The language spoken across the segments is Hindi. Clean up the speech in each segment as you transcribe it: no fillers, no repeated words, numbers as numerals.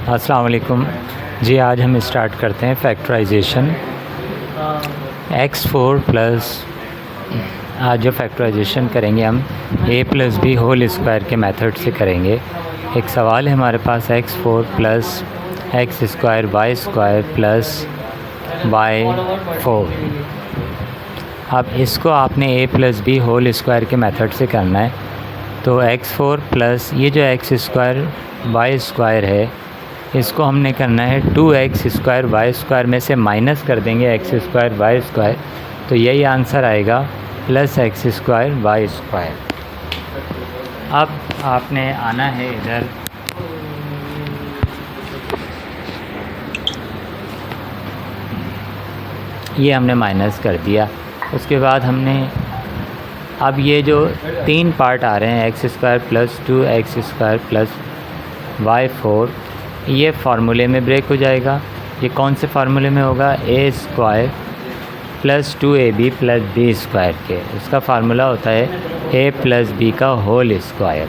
अस्सलाम वालेकुम जी। आज हम स्टार्ट करते हैं फैक्टराइजेशन x4 प्लस। आज जो फैक्टराइजेशन करेंगे हम a plus b whole square के मेथड से करेंगे। एक सवाल है हमारे पास x4 plus x square y square plus y4। अब इसको आपने a plus b whole square के मेथड से करना है। तो x4 प्लस ये जो एक्स स्क्वायर वाई स्क्वायर है इसको हमने करना है 2x स्क्वायर वाई स्क्वायर में से माइनस कर देंगे एक्स स्क्वायर वाई स्क्वायर, तो यही आंसर आएगा plus x square y square. अब आपने आना है इधर, ये हमने माइनस कर दिया। उसके बाद हमने अब ये जो तीन पार्ट आ रहे हैं x square plus 2x square plus y4, ये फार्मूले में ब्रेक हो जाएगा। ये कौन से फार्मूले में होगा? A square plus 2ab plus B square के। उसका फार्मूला होता है a प्लस बी का होल स्क्वायर।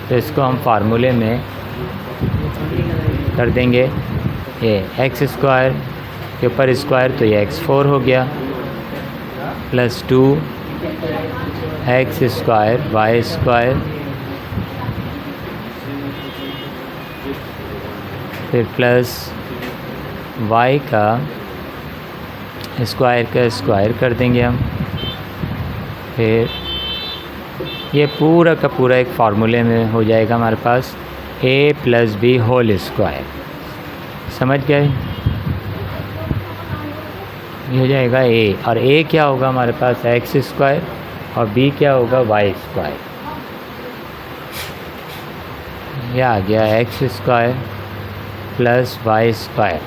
तो इसको हम फार्मूले में कर देंगे ए एक्स स्क्वायर के ऊपर स्क्वायर, तो ये x4 हो गया plus 2x square y square फिर प्लस y का स्क्वायर कर देंगे हम। फिर ये पूरा का पूरा एक फार्मूले में हो जाएगा हमारे पास a plus b whole square. समझ गए? ये हो जाएगा a, और a क्या होगा हमारे पास? एक्स स्क्वायर, और b क्या होगा? Y square. ये आ गया x square plus Y square,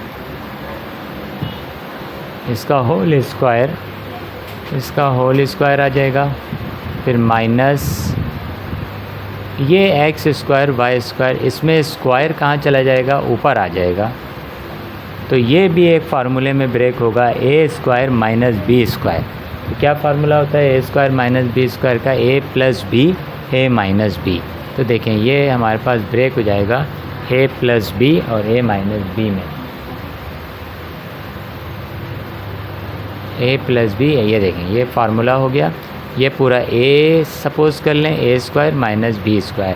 इसका होल स्क्वायर आ जाएगा। फिर माइनस ये एक्स स्क्वायर वाई स्क्वायर, इसमें स्क्वायर कहाँ चला जाएगा? ऊपर आ जाएगा। तो ये भी एक फार्मूले में ब्रेक होगा, A square minus b square. तो क्या फार्मूला होता है ए स्क्वायर माइनस बी स्क्वायर का? ए प्लस बी ए माइनस बी। तो देखें ये हमारे पास ब्रेक हो जाएगा a प्लस बी और a माइनस बी में। a प्लस बी, ये देखें ये फार्मूला हो गया। ये पूरा a सपोज़ कर लें a square minus b square.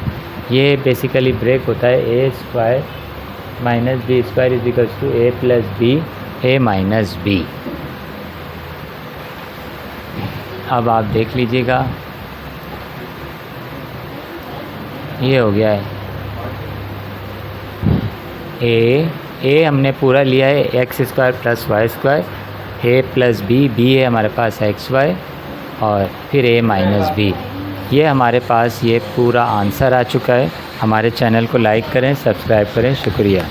ये बेसिकली ब्रेक होता है a square minus b square is equals to a plus b a minus b. अब आप देख लीजिएगा ये हो गया है ए हमने पूरा लिया है X square plus Y square, A plus B है हमारे पास एक्स वाई, और फिर ए माइनस बी। ये हमारे पास ये पूरा आंसर आ चुका है। हमारे चैनल को लाइक करें, सब्सक्राइब करें। शुक्रिया।